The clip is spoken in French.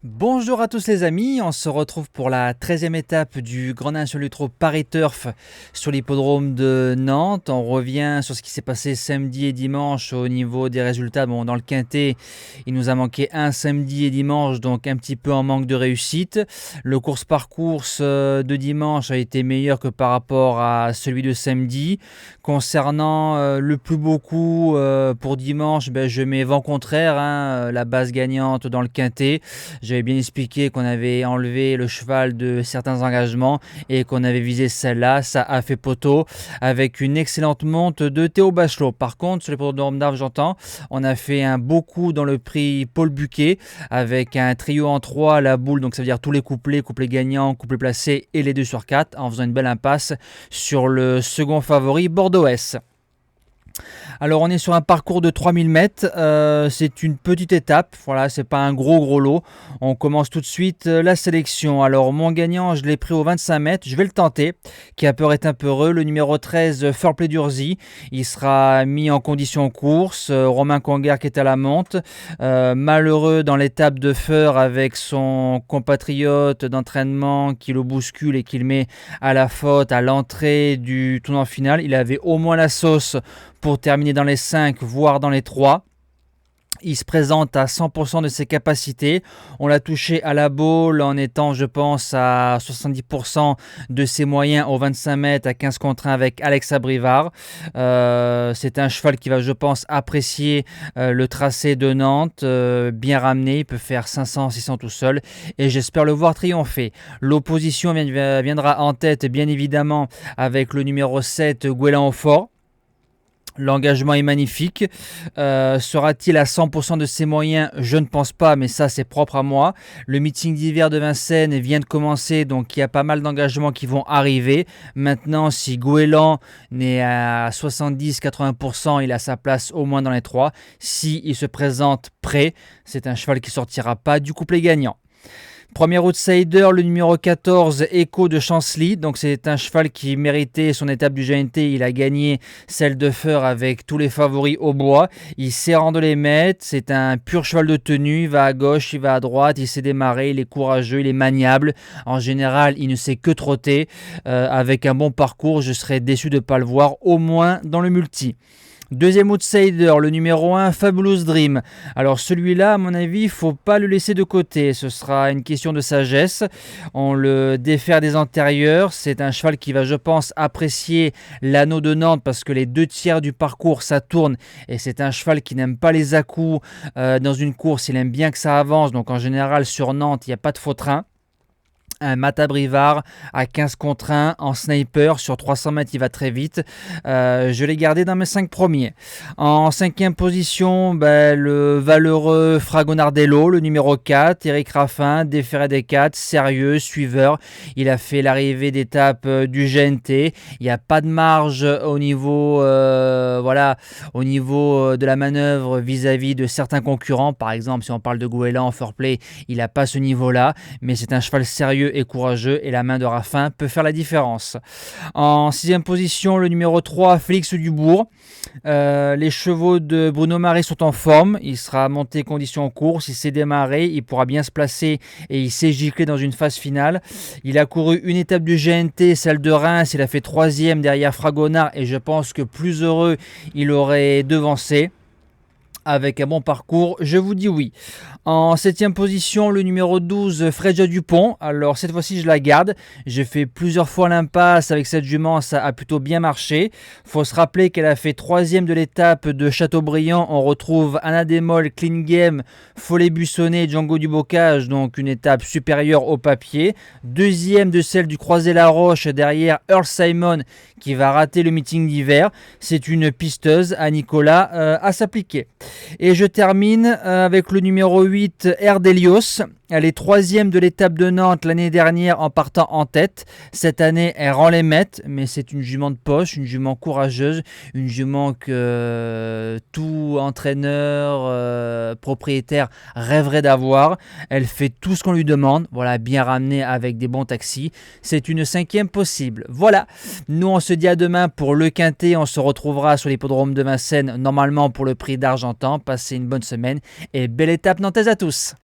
Bonjour à tous les amis, on se retrouve pour la 13e étape du Grand Nain sur Lutro Paris Turf sur l'hippodrome de Nantes. On revient sur ce qui s'est passé samedi et dimanche au niveau des résultats. Bon, dans le quintet, il nous a manqué un samedi et dimanche, donc un petit peu en manque de réussite. Le course par course de dimanche a été meilleur que par rapport à celui de samedi. Concernant le plus beau coup pour dimanche, je mets vent contraire, la base gagnante dans le quintet. J'avais bien expliqué qu'on avait enlevé le cheval de certains engagements et qu'on avait visé celle-là. Ça a fait poteau avec une excellente monte de Théo Bachelot. Par contre, sur les podromes d'Argentan, on a fait un beau coup dans le prix Paul Buquet avec un trio en 3 à la boule. Donc ça veut dire tous les couplets gagnants, couplets placés et les 2 sur 4 en faisant une belle impasse sur le second favori Bordeaux S. Alors on est sur un parcours de 3000 mètres, c'est une petite étape, voilà, c'est pas un gros lot. On commence tout de suite la sélection. Alors mon gagnant, je l'ai pris au 25 mètres, je vais le tenter. Qui a peur est un peu heureux, le numéro 13, Fairplay d'Urzy. Il sera mis en condition course. Romain Congar qui est à la monte. Malheureux dans l'étape de Feur avec son compatriote d'entraînement qui le bouscule et qui le met à la faute à l'entrée du tournoi final. Il avait au moins la sauce pour terminer dans les 5, voire dans les 3. Il se présente à 100% de ses capacités. On l'a touché à la boule en étant, je pense, à 70% de ses moyens au 25 mètres à 15 contre 1 avec Alex Abrivard. C'est un cheval qui va, je pense, apprécier le tracé de Nantes. Bien ramené, il peut faire 500-600 tout seul. Et j'espère le voir triompher. L'opposition viendra en tête, bien évidemment, avec le numéro 7, Gouélan Hautfort. L'engagement est magnifique. Sera-t-il à 100% de ses moyens? Je ne pense pas, mais ça c'est propre à moi. Le meeting d'hiver de Vincennes vient de commencer, donc il y a pas mal d'engagements qui vont arriver. Maintenant, si Gouélan n'est à 70-80%, il a sa place au moins dans les 3. S'il se présente prêt, c'est un cheval qui ne sortira pas du couplet gagnant. Premier outsider, le numéro 14, Echo de Chancelly. Donc c'est un cheval qui méritait son étape du GNT. Il a gagné celle de Feur avec tous les favoris au bois. Il sait rendre les mètres. C'est un pur cheval de tenue. Il va à gauche, il va à droite. Il sait démarrer. Il est courageux, il est maniable. En général, il ne sait que trotter. Avec un bon parcours, je serais déçu de ne pas le voir, au moins dans le multi. Deuxième outsider, le numéro 1, Fabulous Dream. Alors celui-là, à mon avis, il ne faut pas le laisser de côté. Ce sera une question de sagesse. On le défère des antérieurs. C'est un cheval qui va, je pense, apprécier l'anneau de Nantes parce que les 2/3 du parcours, ça tourne. Et c'est un cheval qui n'aime pas les à-coups dans une course. Il aime bien que ça avance. Donc en général, sur Nantes, il n'y a pas de faux train. Un Mata Brivard à 15 contre 1 en sniper sur 300 mètres, il va très vite. Je l'ai gardé dans mes 5 premiers. En 5e position, le valeureux Fragonardello, le numéro 4, Eric Raffin, déféré des 4, sérieux, suiveur. Il a fait l'arrivée d'étape du GNT. Il n'y a pas de marge au niveau, au niveau de la manœuvre vis-à-vis de certains concurrents. Par exemple, si on parle de Gouélan, Fairplay, il n'a pas ce niveau-là, mais c'est un cheval sérieux et courageux et la main de Raffin peut faire la différence. En 6e position, le numéro 3, Félix Dubourg. Les chevaux de Bruno Marais sont en forme. Il sera monté condition en course, il sait démarrer, il pourra bien se placer et il sait gicler dans une phase finale. Il a couru une étape du GNT, celle de Reims, il a fait 3e derrière Fragonard et je pense que plus heureux il aurait devancé. Avec un bon parcours, je vous dis oui. En 7e position, le numéro 12, Frédéric Dupont. Alors cette fois-ci, je la garde. J'ai fait plusieurs fois l'impasse avec cette jument, ça a plutôt bien marché. Faut se rappeler qu'elle a fait 3e de l'étape de Châteaubriand. On retrouve Anna Desmolles, Clean Game, Follet Buissonnet, Django du Bocage, donc une étape supérieure au papier. 2e de celle du Croisé-la-Roche derrière Earl Simon qui va rater le meeting d'hiver. C'est une pisteuse à Nicolas à s'appliquer. Et je termine avec le numéro 8, Erdelios. Elle est 3e de l'étape de Nantes l'année dernière en partant en tête. Cette année, elle rend les mètres, mais c'est une jument de poche, une jument courageuse, une jument que tout entraîneur, propriétaire rêverait d'avoir. Elle fait tout ce qu'on lui demande, voilà, bien ramenée avec des bons taxis. C'est une 5e possible. Voilà, nous on se dit à demain pour le Quintet. On se retrouvera sur l'hippodrome de Vincennes, normalement pour le prix d'Argentan. Passez une bonne semaine et belle étape nantaise à tous.